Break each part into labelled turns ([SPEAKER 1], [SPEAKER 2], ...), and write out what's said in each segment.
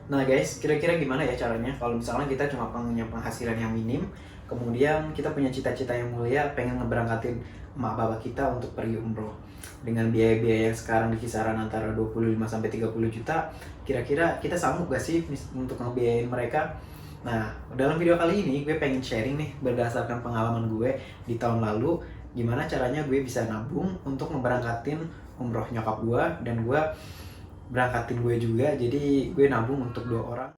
[SPEAKER 1] Nah guys, kira-kira gimana ya caranya kalau misalnya kita cuma punya penghasilan yang minim, kemudian kita punya cita-cita yang mulia, pengen ngeberangkatin emak bapak kita untuk pergi umroh. Dengan biaya-biaya yang sekarang di kisaran antara 25 sampai 30 juta, kira-kira kita sanggup gak sih untuk ngebiayain mereka? Nah, dalam video kali ini gue pengen sharing nih berdasarkan pengalaman gue di tahun lalu, gimana caranya gue bisa nabung untuk ngeberangkatin umroh nyokap gue, dan gue berangkatin gue juga, jadi gue nabung untuk 2 orang.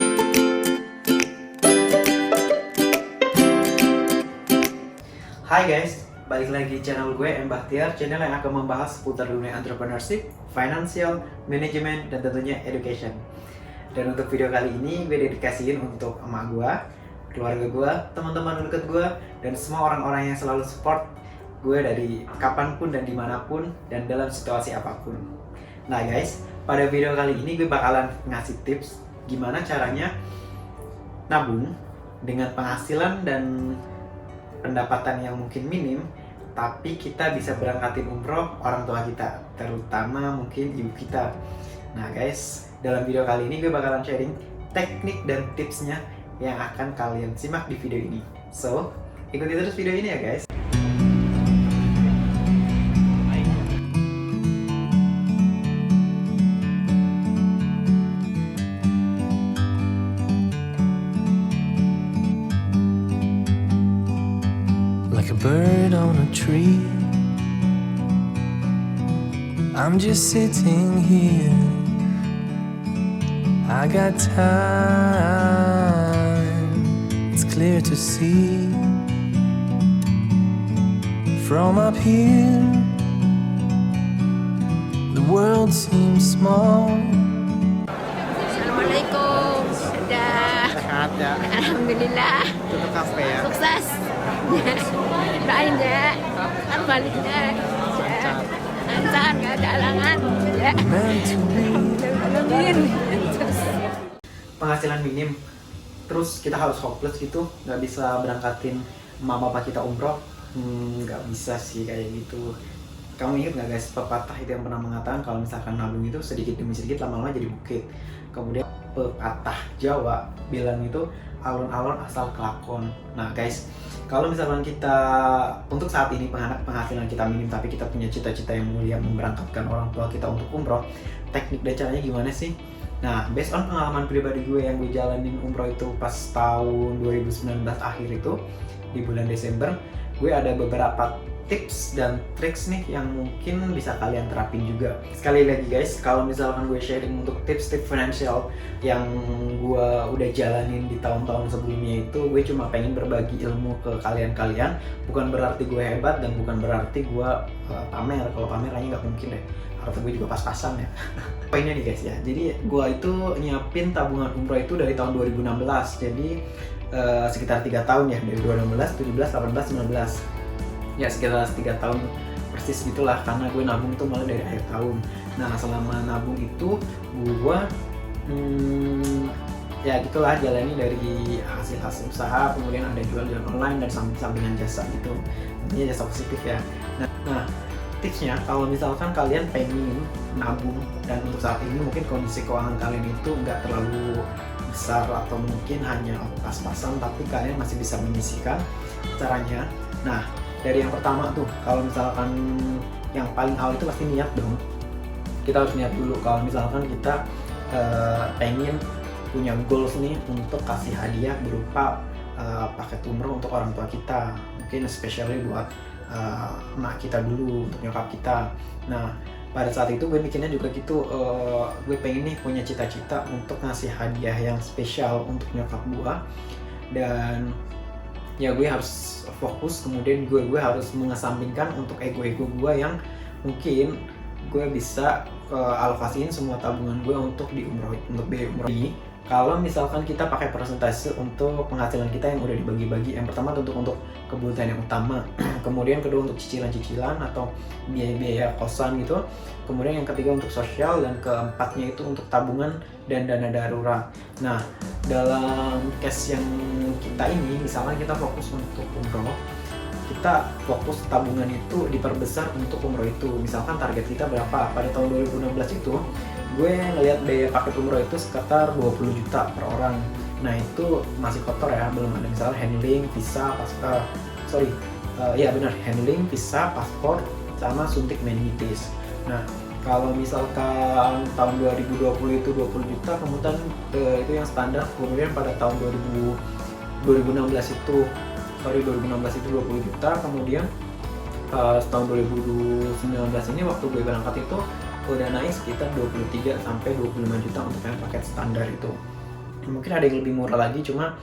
[SPEAKER 1] Hai guys, balik lagi di channel gue M. Bahtiar, channel yang akan membahas seputar dunia entrepreneurship, financial, management, dan tentunya education. Dan untuk video kali ini gue dedikasiin untuk emak gue, keluarga gue, teman-teman dekat gue, dan semua orang-orang yang selalu support gue dari kapanpun dan dimanapun dan dalam situasi apapun. Nah guys, pada video kali ini gue bakalan ngasih tips gimana caranya nabung dengan penghasilan dan pendapatan yang mungkin minim, tapi kita bisa berangkatin umroh orang tua kita, terutama mungkin ibu kita. Nah guys, dalam video kali ini gue bakalan sharing teknik dan tipsnya yang akan kalian simak di video ini. So, ikuti terus video ini ya guys.
[SPEAKER 2] Like a bird on a tree, I'm just sitting here. I got time, it's clear to see. From up here, the world seems small.
[SPEAKER 3] Assalamualaikum. Dah.
[SPEAKER 1] Sehat ya,
[SPEAKER 3] Alhamdulillah.
[SPEAKER 1] tutup kafe ya.
[SPEAKER 3] Sukses. Banyak. Baliknya. Lancar, gak ada halangan. Ya.
[SPEAKER 2] Meant to be.
[SPEAKER 3] Amin.
[SPEAKER 1] Penghasilan minim, terus kita harus hopeless gitu, nggak bisa berangkatin emak bapak kita umroh. Nggak bisa sih kayak gitu. Kamu ingat nggak guys, pepatah itu yang pernah mengatakan kalau misalkan nabung itu sedikit demi sedikit lama-lama jadi bukit. Kemudian pepatah Jawa bilang itu alon-alon asal kelakon. Nah guys, kalau misalkan kita untuk saat ini penghasilan kita minim tapi kita punya cita-cita yang mulia memberangkatkan orang tua kita untuk umroh, teknik dan caranya gimana sih? Nah, based on pengalaman pribadi gue yang gue jalanin umroh itu pas tahun 2019 akhir itu, di bulan Desember, gue ada beberapa tips dan triks nih yang mungkin bisa kalian terapin juga. Sekali lagi guys, kalau misalkan gue sharing untuk tips-tips financial yang gue udah jalanin di tahun-tahun sebelumnya itu, gue cuma pengen berbagi ilmu ke kalian-kalian. Bukan berarti gue hebat dan bukan berarti gue pamer. Kalau pamer kayaknya nggak mungkin deh. Harta gue juga pas-pasan ya. Poinnya nih guys ya, jadi gue itu nyiapin tabungan umroh itu dari tahun 2016. Jadi sekitar 3 tahun ya, dari 2016, 17, 18, 19. Ya sekitar 3 tahun persis gitulah, karena gue nabung tuh malah dari akhir tahun. Nah selama nabung itu gue ya gitulah jalani dari hasil usaha, kemudian ada jual-jual online dan sampingan jasa gitu, intinya jasa positif ya. Nah tipsnya, kalau misalkan kalian pengen nabung dan untuk saat ini mungkin kondisi keuangan kalian itu nggak terlalu besar atau mungkin hanya pas-pasan, tapi kalian masih bisa menyisihkan, caranya. Nah dari yang pertama tuh, kalau misalkan yang paling awal itu pasti niat dong. Kita harus niat dulu kalau misalkan kita pengen punya goals nih untuk kasih hadiah berupa paket umroh untuk orang tua kita, mungkin especially buat emak kita dulu, untuk nyokap kita. Nah pada saat itu gue mikirnya juga gitu, gue pengen nih punya cita-cita untuk ngasih hadiah yang spesial untuk nyokap gue, dan ya gue harus fokus, kemudian gue harus mengesampingkan untuk ego gue yang mungkin gue bisa alokasiin semua tabungan gue untuk biaya umroh ini. Kalau misalkan kita pakai persentase untuk penghasilan kita yang udah dibagi-bagi, yang pertama tentu untuk kebutuhan yang utama, kemudian kedua untuk cicilan-cicilan atau biaya-biaya kosan gitu, kemudian yang ketiga untuk sosial, dan keempatnya itu untuk tabungan dan dana darurat. Nah dalam case yang kita ini, misalnya kita fokus untuk umroh, kita fokus tabungan itu diperbesar untuk umroh itu. Misalkan target kita berapa, pada tahun 2016 itu gue ngelihat biaya paket umroh itu sekitar 20 juta per orang. Nah itu masih kotor ya, belum ada misalnya handling, visa, handling, visa, paspor, sama suntik meningitis. Nah kalau misalkan tahun 2020 itu 20 juta, kemudian itu yang standar. Kemudian pada tahun 2016 itu 20 juta. Kemudian tahun 2019 ini waktu gue berangkat itu udah naik sekitar 23 sampai 25 juta untuk yang paket standar itu. Mungkin ada yang lebih murah lagi, cuma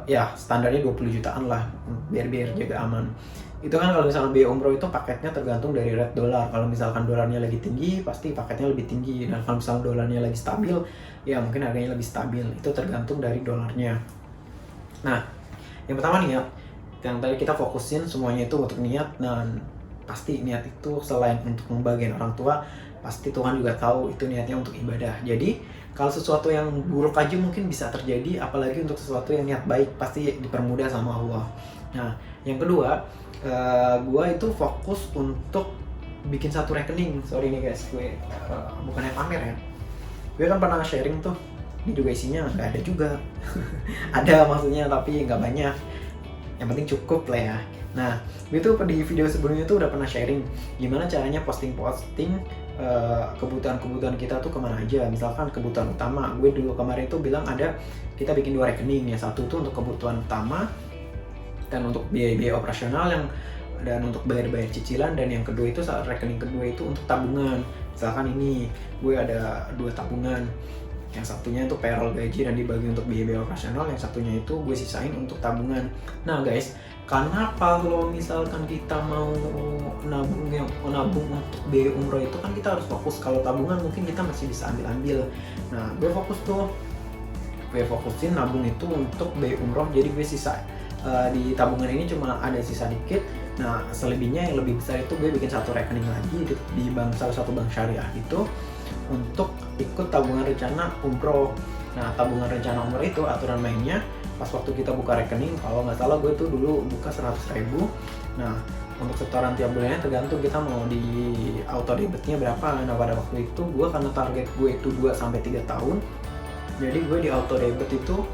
[SPEAKER 1] ya standarnya 20 jutaan lah, biar jaga aman. Itu kan kalau misalkan biaya umroh itu paketnya tergantung dari rate dolar. Kalau misalkan dolarnya lagi tinggi, pasti paketnya lebih tinggi. Dan kalau misalkan dolarnya lagi stabil, ya mungkin harganya lebih stabil. Itu tergantung dari dolarnya. Nah, yang pertama niat. Yang tadi kita fokusin semuanya itu untuk niat. Dan pasti niat itu selain untuk membagian orang tua, pasti Tuhan juga tahu itu niatnya untuk ibadah. Jadi kalau sesuatu yang buruk aja mungkin bisa terjadi, apalagi untuk sesuatu yang niat baik, pasti dipermudah sama Allah. Nah, yang kedua, gue itu fokus untuk bikin satu rekening. Sorry nih guys, gue bukannya pamer ya. Gue kan pernah sharing tuh, ini juga isinya nggak ada juga. Ada maksudnya, tapi nggak banyak. Yang penting cukup lah ya. Nah, gue tuh di video sebelumnya tuh udah pernah sharing gimana caranya posting kebutuhan kita tuh kemana aja. Misalkan kebutuhan utama, gue dulu kemarin tuh bilang kita bikin 2 rekening ya. Satu tuh untuk kebutuhan utama dan untuk biaya operasional, dan untuk bayar cicilan, dan yang kedua itu rekening kedua itu untuk tabungan. Misalkan ini gue ada 2 tabungan, yang satunya itu payroll gaji dan dibagi untuk biaya operasional, yang satunya itu gue sisain untuk tabungan. Nah guys, kenapa kalau misalkan kita mau nabung untuk biaya umroh itu kan kita harus fokus. Kalau tabungan mungkin kita masih bisa ambil. Nah gue fokusin nabung itu untuk biaya umroh, jadi gue sisa di tabungan ini cuma ada sisa dikit. Nah selebihnya yang lebih besar itu gue bikin satu rekening lagi di salah satu bank syariah itu untuk ikut tabungan rencana umroh. Nah tabungan rencana umroh itu aturan mainnya pas waktu kita buka rekening, kalau nggak salah gue tuh dulu buka 100.000. Nah untuk setoran tiap bulannya tergantung kita mau di auto debitnya berapa. Nah pada waktu itu gue, karena target gue itu 2-3 tahun, jadi gue di auto debit itu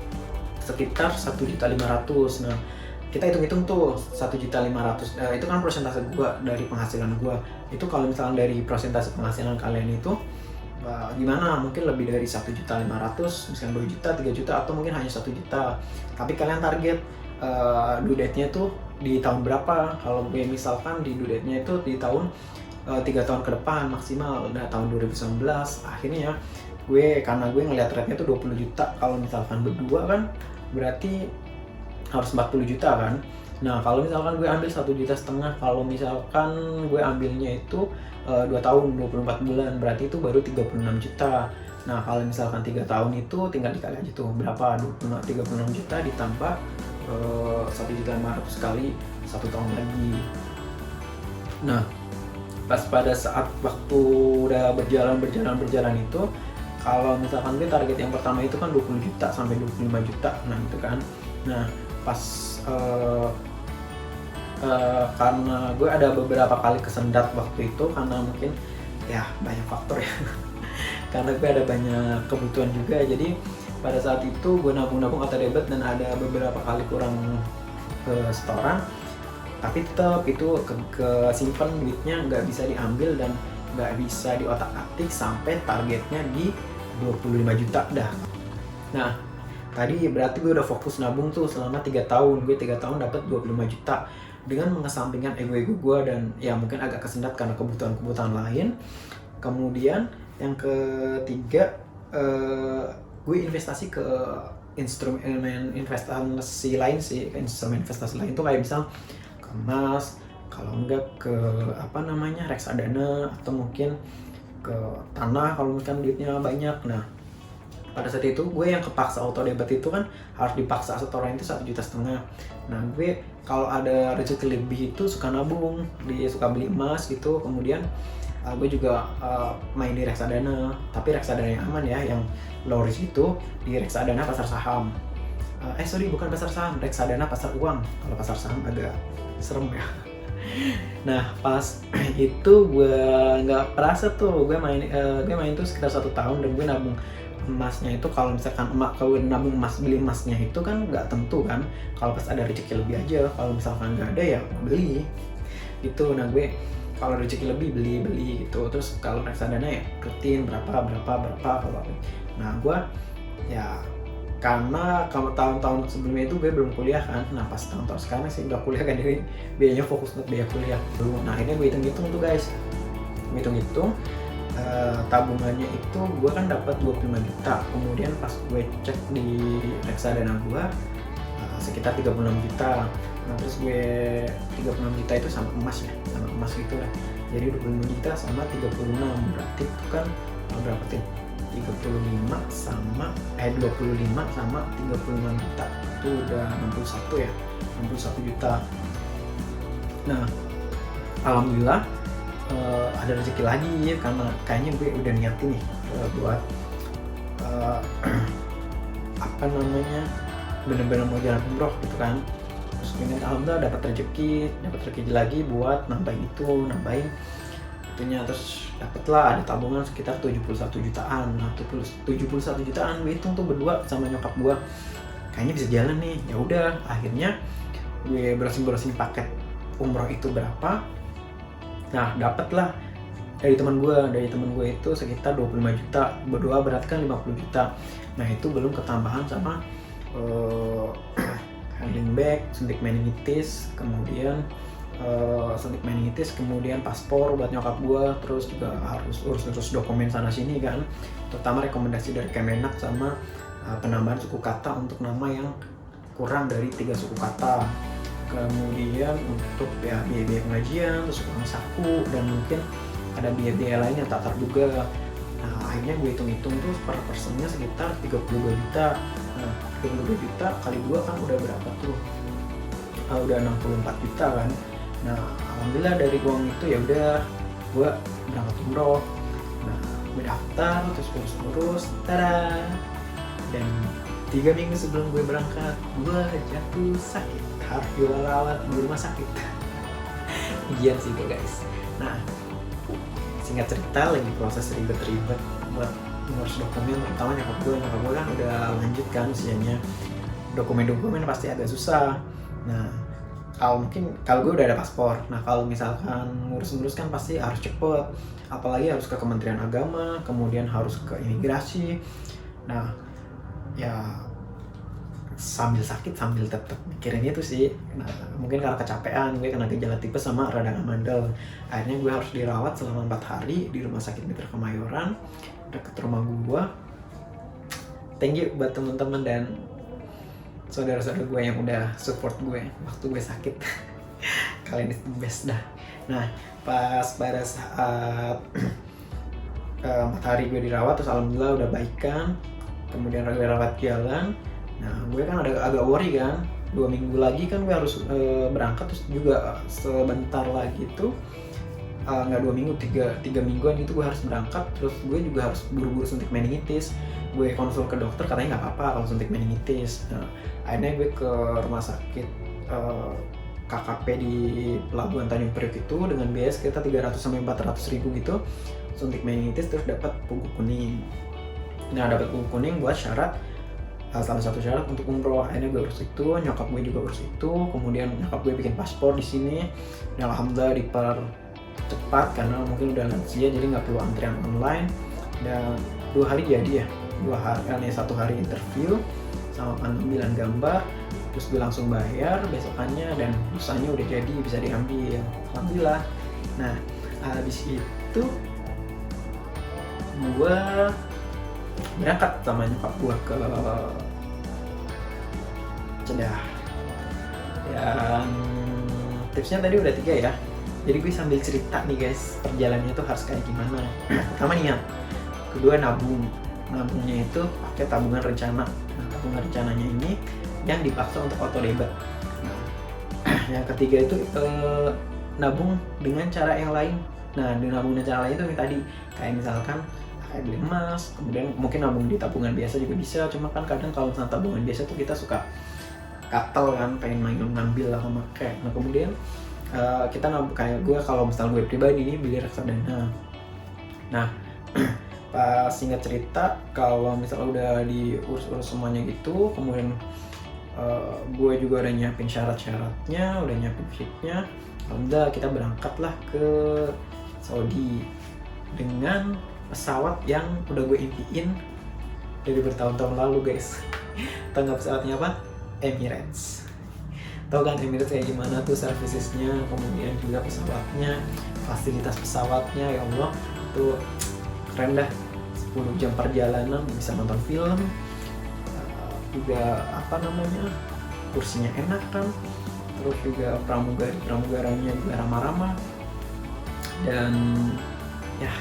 [SPEAKER 1] sekitar 1.500.000. Nah kita hitung-hitung tuh 1.500.000, itu kan persentase gue dari penghasilan gue. Itu kalau misalnya dari persentase penghasilan kalian itu gimana, mungkin lebih dari 1.500.000, misalnya 2 juta, 3 juta, atau mungkin hanya 1 juta. Tapi kalian target due date-nya tuh di tahun berapa. Kalau gue misalkan di due date-nya itu di tahun 3 tahun ke depan maksimal. Nah tahun 2019 akhirnya karena gue ngeliat rate-nya tuh 20 juta. Kalau misalkan berdua kan berarti harus 40 juta kan. Nah kalau misalkan gue ambil 1,5 juta, kalau misalkan gue ambilnya itu 2 tahun 24 bulan, berarti itu baru 36 juta. Nah kalau misalkan 3 tahun itu tinggal dikali aja tuh berapa, 36 juta ditambah 1.500.000 kali 1 tahun lagi. Nah pas pada saat waktu udah berjalan itu, kalau misalkan gue target yang pertama itu kan 20 juta sampai 25 juta. Nah itu kan, nah pas karena gue ada beberapa kali kesendat waktu itu, karena mungkin ya banyak faktor ya. Karena gue ada banyak kebutuhan juga, jadi pada saat itu gue nabung auto debit dan ada beberapa kali kurang setoran, tapi tetap itu kesimpan duitnya, nggak bisa diambil dan nggak bisa diotak-atik sampai targetnya di 25 juta dah. Nah tadi berarti gue udah fokus nabung tuh selama 3 tahun. Gue 3 tahun dapat 25 juta dengan mengesampingkan ego gue dan ya mungkin agak kesendat karena kebutuhan lain. Kemudian yang ketiga, gue investasi ke instrumen investasi lain sih. Instrumen investasi lain tuh kayak misal ke emas, kalau enggak ke reksadana, atau mungkin ke tanah kalau misalkan duitnya banyak. Nah pada saat itu gue yang kepaksa auto debit itu kan harus dipaksa setoran itu 1,5 juta. Nah gue kalau ada rezeki lebih itu suka nabung, suka beli emas gitu. Kemudian gue juga main di reksadana, tapi reksadana yang aman ya, yang low risk itu di reksadana pasar saham. Bukan pasar saham, reksadana pasar uang. Kalau pasar saham agak serem ya. Nah pas itu gue nggak perasa tuh gue main tuh sekitar 1 tahun, dan gue nabung emasnya itu kalau misalkan kalau nabung emas, beli emasnya itu kan nggak tentu kan, kalau pas ada rezeki lebih aja, kalau misalkan nggak ada ya beli gitu. Nah gue kalau rezeki lebih beli gitu, terus kalau reksadana ya rutin berapa. Kalau nah gue ya karena kalau tahun-tahun sebelumnya itu gue belum kuliah kan, nah pas tahun-tahun sekarang sih udah kuliah kan, jadi biayanya fokus untuk biaya kuliah dulu. Nah akhirnya gue hitung-hitung tuh guys, tabungannya itu gue kan dapat 25 juta, kemudian pas gue cek di reksadana gue sekitar 36 juta. Nah terus gue 36 juta itu sama emas ya, sama emas gitu lah, jadi 25 juta sama 36 berarti itu kan berapa tuh, 25 sama 25 sama 35 juta itu udah 61 ya, 61 juta. Nah alhamdulillah ada rezeki lagi ya, karena kayaknya gue udah niatin nih buat apa namanya, bener-bener mau jalan umroh gitu kan. Terus kemudian alhamdulillah dapat rezeki lagi buat nambahin itunya, terus dapatlah ada tabungan sekitar 71 jutaan. Nah 71 jutaan gue hitung tuh berdua sama nyokap gue, kayaknya bisa jalan nih. Ya udah akhirnya gue browsing paket umroh itu berapa. Nah dapatlah dari teman gue itu sekitar 25 juta, berdua berarti kan 50 juta. Nah itu belum ketambahan sama handling bag, suntik meningitis, kemudian kemudian paspor buat nyokap gue, terus juga harus urus dokumen sana sini kan, terutama rekomendasi dari Kemenak sama penambahan suku kata untuk nama yang kurang dari 3 suku kata, kemudian untuk ya biaya pengajian, terus uang saku, dan mungkin ada biaya lain yang tak terduga. Nah akhirnya gue hitung-hitung tuh per personnya sekitar 32 juta. Nah 32 juta kali 2 kan udah berapa tuh? Udah 64 juta kan. Nah alhamdulillah dari uang itu ya udah gue berangkat umroh. Nah gue daftar terus urus tada, dan 3 minggu sebelum gue berangkat gue jatuh sakit, harus dirawat di rumah sakit. Ujian sih itu guys. Nah singkat cerita lagi proses ribet-ribet buat ngurus dokumen, terutama nyokap gue kan udah lanjut kan usianya, dokumen pasti agak susah. Nah kalau gue udah ada paspor, nah kalau misalkan ngurus kan pasti harus cepet, apalagi harus ke Kementerian Agama, kemudian harus ke imigrasi. Nah ya sambil sakit sambil tetap mikirin itu sih. Nah mungkin karena kecapean, gue kena gejala tipes sama radang amandel, akhirnya gue harus dirawat selama 4 hari di Rumah Sakit Mitra Kemayoran dekat rumah gue. Thank you buat teman-teman dan saudara-saudara gue yang udah support gue waktu gue sakit. Kalian itu best dah. Nah pas pada saat 4 hari gue dirawat, terus alhamdulillah udah baikan, kemudian gue rawat jalan. Nah gue kan agak worry kan, 2 minggu lagi kan gue harus berangkat, terus juga sebentar lagi tuh nggak 2 minggu, 3 mingguan itu gue harus berangkat. Terus gue juga harus buru-buru suntik meningitis. Gue konsul ke dokter, katanya nggak apa-apa kalau suntik meningitis. Nah akhirnya gue ke rumah sakit KKP di Pelabuhan Tanjung Priok itu dengan biaya sekitar 300-400 ribu gitu, suntik meningitis, terus dapat buku kuning. Nah dapat buku kuning buat syarat, salah satu syarat untuk umroh. Akhirnya gue urus itu, nyokap gue juga urus itu, kemudian nyokap gue bikin paspor di sini. Dan alhamdulillah dipercepat karena mungkin udah lansia, jadi nggak perlu antrian online. Dan 2 hari jadi ya, 1 hari interview sama pengambilan gambar, terus gue langsung bayar besokannya, dan busanya udah jadi bisa diambil, alhamdulillah. Nah habis itu gue berangkat sama nyokap gue ke Jeddah. Dan tipsnya tadi udah 3 ya, jadi gue sambil cerita nih guys perjalanannya tuh harus kayak gimana. Pertama niat, kedua nabungnya itu pakai tabungan rencana. Nah tabungan rencananya ini yang dipaksa untuk auto debit. Nah yang ketiga itu nabung dengan cara yang lain. Nah nabung dengan cara lain itu yang tadi, kayak misalkan kayak beli emas, kemudian mungkin nabung di tabungan biasa juga bisa. Cuma kan kadang kalau misalnya tabungan biasa tuh kita suka gatel kan, pengen ngambil lah sama kayak. Nah kemudian kita nggak kayak gue, kalau misalnya gue pribadi nih beli reksadana. Nah pas singkat cerita, kalau misalnya udah diurus-urus semuanya gitu, kemudian gue juga udah nyiapin syarat-syaratnya, udah nyiapin fitnya, alhamdulillah kita berangkatlah ke Saudi dengan pesawat yang udah gue impiin dari bertahun-tahun lalu guys. Tau nggak pesawatnya apa? Emirates. Tau kan Emirates kayak gimana tuh servicesnya, kemudian juga pesawatnya, fasilitas pesawatnya, ya Allah tuh keren dah. 10 jam perjalanan bisa nonton film, juga apa namanya, kursinya enak kan, terus juga pramugaranya juga ramah-ramah, dan ya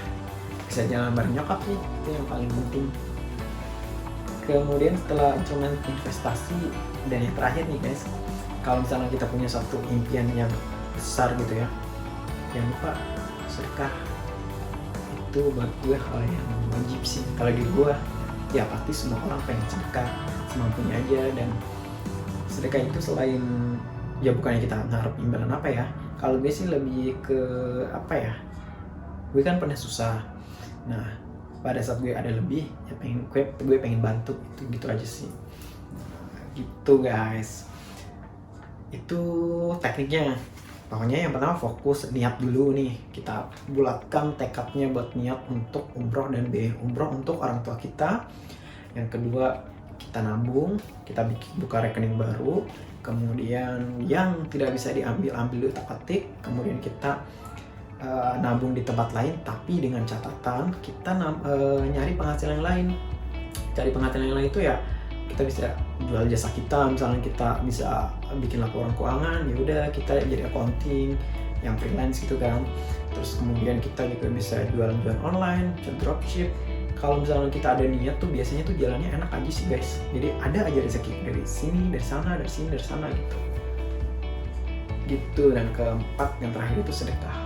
[SPEAKER 1] bisa jalan bareng nyokap sih, itu yang paling penting. Kemudian setelah instrumen investasi, dan yang terakhir nih guys, kalau misalnya kita punya satu impian yang besar gitu ya, jangan lupa sedekah. Itu buat gue hal yang wajib sih. Kalau di gue ya pasti semua orang pengen sedekah semampunya aja, dan sedekah itu selain ya bukannya kita ngarep imbalan apa ya, kalau gue sih lebih ke apa ya, gue kan pernah susah. Nah pada saat gue ada lebih ya gue pengen bantu, gitu aja sih. Gitu guys, itu tekniknya. Pokoknya yang pertama fokus, niat dulu nih, kita bulatkan tekadnya buat niat untuk umroh dan biaya umroh untuk orang tua kita. Yang kedua, kita nabung, kita buka rekening baru. Kemudian yang tidak bisa diambil dulu tak-atik, kemudian kita nabung di tempat lain, tapi dengan catatan kita nyari penghasilan yang lain. Cari penghasilan yang lain itu ya kita bisa jual jasa kita, misalnya kita bisa bikin laporan keuangan, ya udah kita jadi accounting yang freelance gitu kan. Terus kemudian kita juga bisa jualan online, dropship. Kalau misalnya kita ada niat tuh biasanya tuh jalannya enak aja sih guys. Jadi ada aja rezeki dari sini, dari sana, dari sini, dari sana gitu. Gitu. Dan keempat yang terakhir itu sedekah.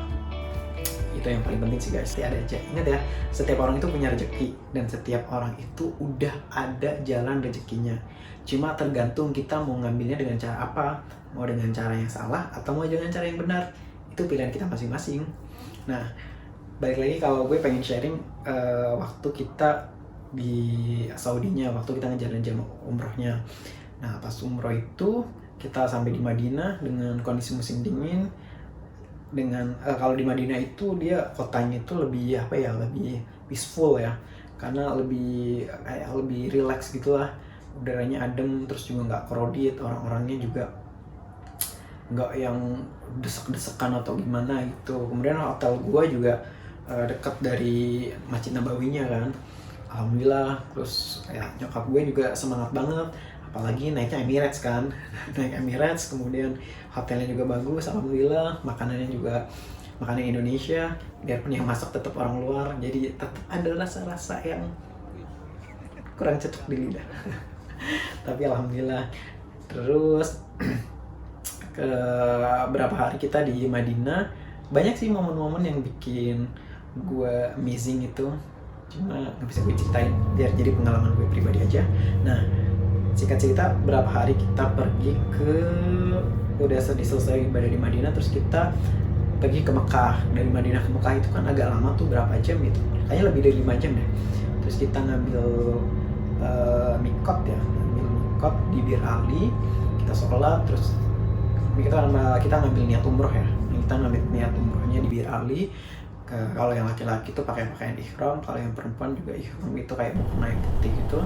[SPEAKER 1] Itu yang paling penting sih guys. Ada aja, ingat ya, setiap orang itu punya rezeki, dan setiap orang itu udah ada jalan rezekinya. Cuma tergantung kita mau ngambilnya dengan cara apa, mau dengan cara yang salah atau mau dengan cara yang benar. Itu pilihan kita masing-masing. Nah balik lagi, kalau gue pengen sharing waktu kita di Saudinya, waktu kita ngejalan umrohnya. Nah pas umroh itu kita sampai di Madinah dengan kondisi musim dingin. Dengan kalau di Madinah itu dia kotanya itu lebih apa ya, lebih peaceful ya, karena lebih relax gitulah, udaranya adem, terus juga nggak crowded, orang-orangnya juga nggak yang desek-desekan atau gimana gitu. Kemudian hotel gua juga dekat dari Masjid Nabawinya kan, alhamdulillah. Terus ya nyokap gue juga semangat banget, apalagi naiknya Emirates kan. Naik Emirates, kemudian hotelnya juga bagus, alhamdulillah. Makanannya juga makanan Indonesia, biarpun yang masak tetap orang luar, jadi tetap ada rasa-rasa yang kurang cocok di lidah. Tapi alhamdulillah. Terus ke berapa hari kita di Madinah, banyak sih momen-momen yang bikin gue amazing itu, cuma nggak bisa gue ceritain, biar jadi pengalaman gue pribadi aja. Nah singkat cerita, berapa hari kita pergi udah selesai ibadah di Madinah, terus kita pergi ke Mekah. Dari Madinah ke Mekah itu kan agak lama tuh, berapa jam itu, kayaknya lebih dari 5 jam deh. Terus kita ngambil mikot di Bir Ali, kita sholat, terus kita ngambil niat umroh ya. Kita ngambil niat umrohnya di Bir Ali. Kalau yang laki-laki itu pakai pakaian ihram, kalau yang perempuan juga ihram itu kayak mukena yang putih gitu.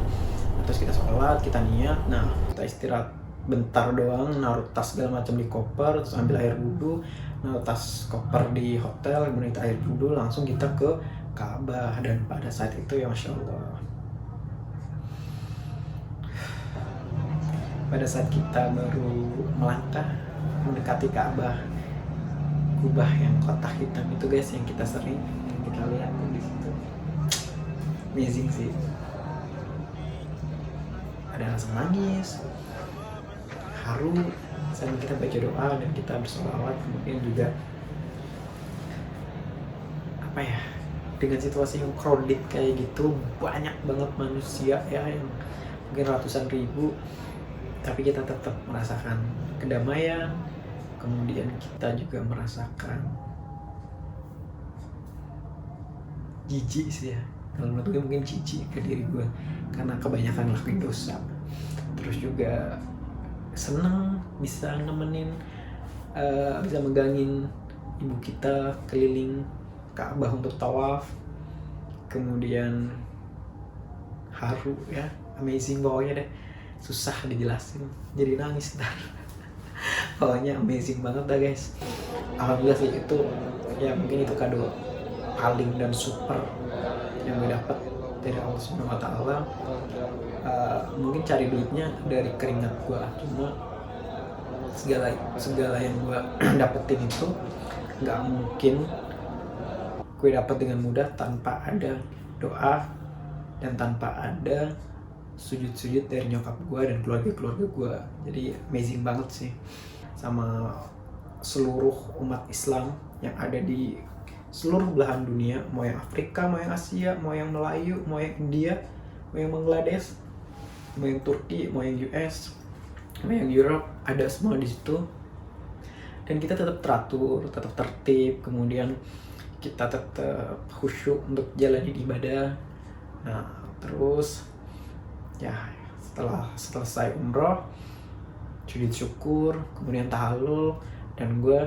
[SPEAKER 1] Terus kita sholat, kita niat. Nah kita istirahat bentar doang, naruh tas segala macam di koper, terus ambil air wudhu, naruh tas koper di hotel, kemudian kita air wudhu, langsung kita ke Ka'bah. Dan pada saat itu ya Masya Allah, pada saat kita baru melangkah mendekati Ka'bah, kubah yang kotak hitam itu guys, yang kita lihat di situ, amazing sih. Ada rasa nangis, haru sambil kita baca doa dan kita bersolawat. Kemudian juga apa ya, dengan situasi yang crowded kayak gitu, banyak banget manusia ya, yang mungkin ratusan ribu, tapi kita tetap merasakan kedamaian, kemudian kita juga merasakan jijik sih ya, kalau menurut gue mungkin jijik ke diri gue karena kebanyakan lakuin dosa. Terus juga seneng bisa nemenin, bisa megangin ibu kita keliling Ka'bah untuk tawaf, kemudian haru ya, amazing pokoknya deh, susah dijelasin, jadi nangis ntar. Pokoknya amazing banget dah guys. Alhamdulillah sih, itu ya mungkin itu kado paling dan super yang gue dapet dari Allah Subhanahu Wa Taala. Mungkin cari duitnya dari keringat gue, cuma segala yang gue dapetin itu nggak mungkin gue dapet dengan mudah tanpa ada doa dan tanpa ada sujud-sujud dari nyokap gue dan keluarga gue. Jadi amazing banget sih sama seluruh umat Islam yang ada di seluruh belahan dunia, mau yang Afrika, mau yang Asia, mau yang Melayu, mau yang India, mau yang Bangladesh, mau yang Turki, mau yang US, mau yang Europe, ada semua di situ. Dan kita tetap teratur, tetap tertib, kemudian kita tetap khusyuk untuk jalanin ibadah. Nah, terus ya setelah selesai umroh, sujud syukur, kemudian tahallul, dan gue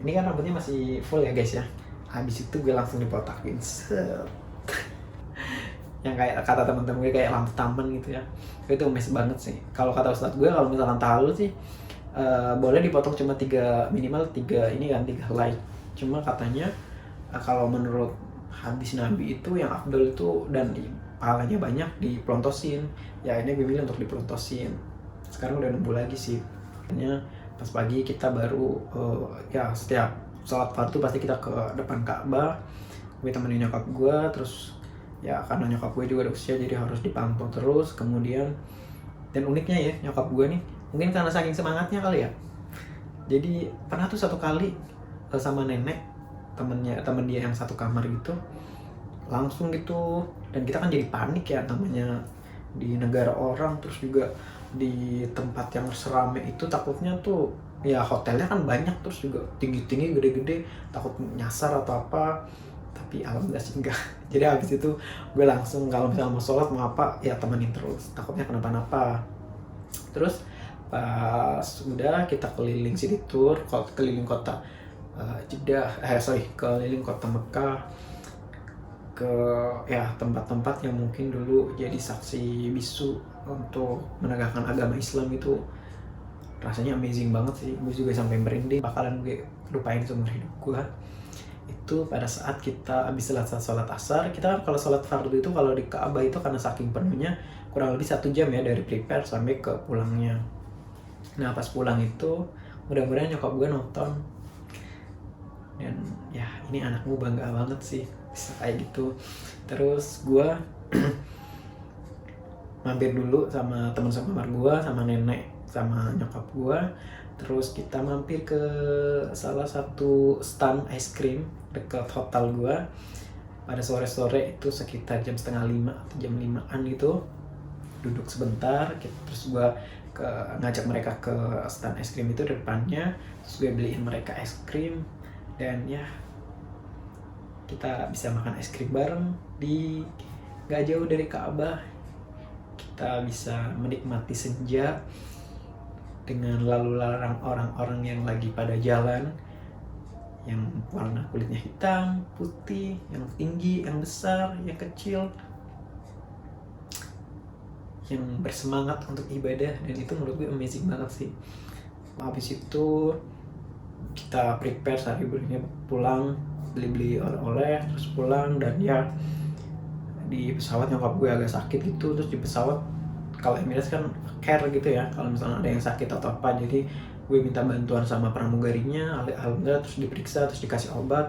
[SPEAKER 1] ini kan rambutnya masih full ya guys ya. Habis itu gue langsung dipotakin, yang kayak kata teman-teman gue kayak lampu taman gitu ya. Itu mes banget sih. Kalau kata ustadz gue, kalau misalkan tahallul sih boleh dipotong cuma minimal 3 helai. Cuma katanya kalau menurut hadis Nabi itu yang afdal itu dan pahalanya banyak dipelontosin. Ya ini gue milih untuk dipelontosin. Sekarang udah nunggu lagi sih. Makanya pas pagi kita baru ya setiap sholat fardu pasti kita ke depan Ka'bah. Gue temenin nyokap gue, terus ya karena nyokap gue juga udah usia jadi harus dipantau terus. Kemudian dan uniknya ya nyokap gue nih, mungkin karena saking semangatnya kali ya, jadi pernah tuh satu kali sama nenek temen dia yang satu kamar gitu, langsung gitu. Dan kita kan jadi panik ya, namanya di negara orang, terus juga di tempat yang serame itu, takutnya tuh ya hotelnya kan banyak, terus juga tinggi-tinggi gede-gede, takut nyasar atau apa. Tapi alhamdulillah sih enggak. Jadi habis itu gue langsung kalau misalnya mau sholat mau apa ya temenin terus, takutnya kenapa-napa. Terus pas udah kita keliling city tour, keliling kota keliling kota Mekah, ke ya tempat-tempat yang mungkin dulu jadi saksi bisu untuk menegakkan agama Islam. Itu rasanya amazing banget sih. Gue juga sampai merinding, bakalan gue lupain seumur hidup gue. Itu pada saat kita habis sholat asar, kita kalau sholat fardu itu kalau di Ka'bah itu karena saking penuhnya kurang lebih 1 jam ya dari prepare sampai ke pulangnya. Nah pas pulang itu mudah-mudahan nyokap gue nonton, dan ya ini anakmu bangga banget sih bisa kayak gitu. Terus gue mampir dulu sama teman sekamar gue, sama nenek, sama nyokap gue. Terus kita mampir ke salah satu stand es krim dekat hotel gue pada sore-sore itu sekitar jam 4:30 atau jam 5-an gitu. Duduk sebentar, terus gue ngajak mereka ke stand es krim itu depannya, terus gue beliin mereka es krim. Dan ya kita bisa makan es krim bareng di gak jauh dari Ka'bah. Kita bisa menikmati senja dengan lalu lalang orang-orang yang lagi pada jalan, yang warna kulitnya hitam, putih, yang tinggi, yang besar, yang kecil, yang bersemangat untuk ibadah. Dan itu menurut gue amazing banget sih. Habis itu kita prepare sehari berikutnya pulang, beli-beli oleh-oleh, terus pulang. Dan ya di pesawat nyokap gue agak sakit gitu, terus di pesawat kalau Emirates kan care gitu ya kalau misalnya ada yang sakit atau apa, jadi gue minta bantuan sama pramugarinya, alhamdulillah terus diperiksa, terus dikasih obat.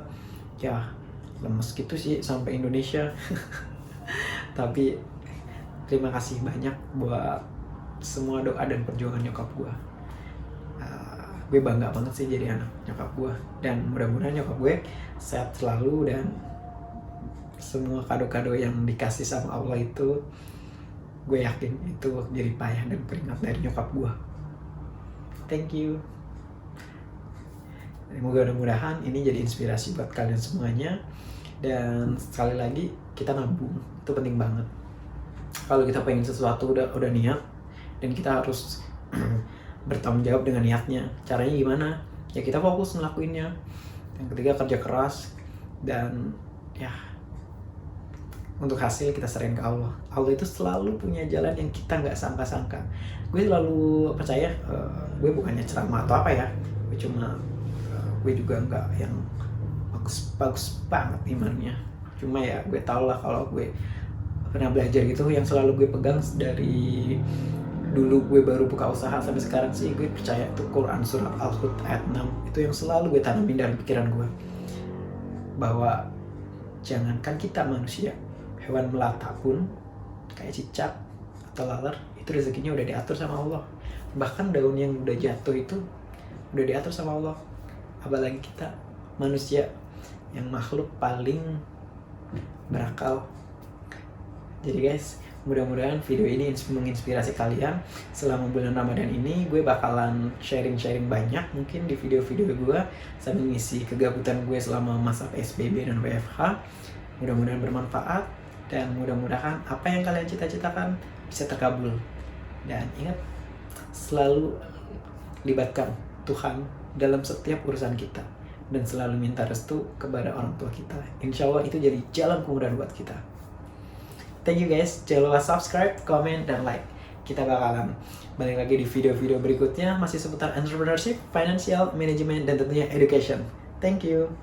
[SPEAKER 1] Ya lemes gitu sih sampai Indonesia. Tapi terima kasih banyak buat semua doa dan perjuangan nyokap gue. Gue bangga banget sih jadi anak nyokap gue, dan mudah-mudahan nyokap gue sehat selalu, dan semua kado-kado yang dikasih sama Allah itu gue yakin itu jadi payah dan keringat dari nyokap gue. Thank you. Mudah-mudahan ini jadi inspirasi buat kalian semuanya. Dan sekali lagi, kita nabung itu penting banget. Kalau kita pengen sesuatu udah niat, dan kita harus bertanggung jawab dengan niatnya. Caranya gimana? Ya kita fokus ngelakuinnya. Yang ketiga, kerja keras, dan ya untuk hasil kita serahin ke Allah. Allah itu selalu punya jalan yang kita nggak sangka-sangka. Gue selalu percaya, gue bukannya ceramah atau apa ya, gue juga nggak yang bagus banget imannya. Cuma ya gue tau lah, kalau gue pernah belajar gitu, yang selalu gue pegang dari dulu gue baru buka usaha sampai sekarang sih, gue percaya itu Quran surat Al-Hud ayat 6. Itu yang selalu gue tanamin dalam pikiran gue, bahwa jangankan kita manusia, hewan melata pun kayak cicak atau laler itu rezekinya udah diatur sama Allah. Bahkan daun yang udah jatuh itu udah diatur sama Allah, apalagi kita manusia yang makhluk paling berakal. Jadi guys, mudah-mudahan video ini menginspirasi kalian. Selama bulan Ramadan ini gue bakalan sharing banyak mungkin di video-video gue, sambil ngisi kegabutan gue selama masa PSBB dan WFH. Mudah-mudahan bermanfaat, dan mudah-mudahan apa yang kalian cita-citakan bisa terkabul. Dan ingat, selalu libatkan Tuhan dalam setiap urusan kita, dan selalu minta restu kepada orang tua kita. Insya Allah itu jadi jalan kemudahan buat kita. Thank you guys, jangan lupa subscribe, comment, dan like. Kita bakalan balik lagi di video-video berikutnya, masih seputar entrepreneurship, financial, management, dan tentunya education. Thank you.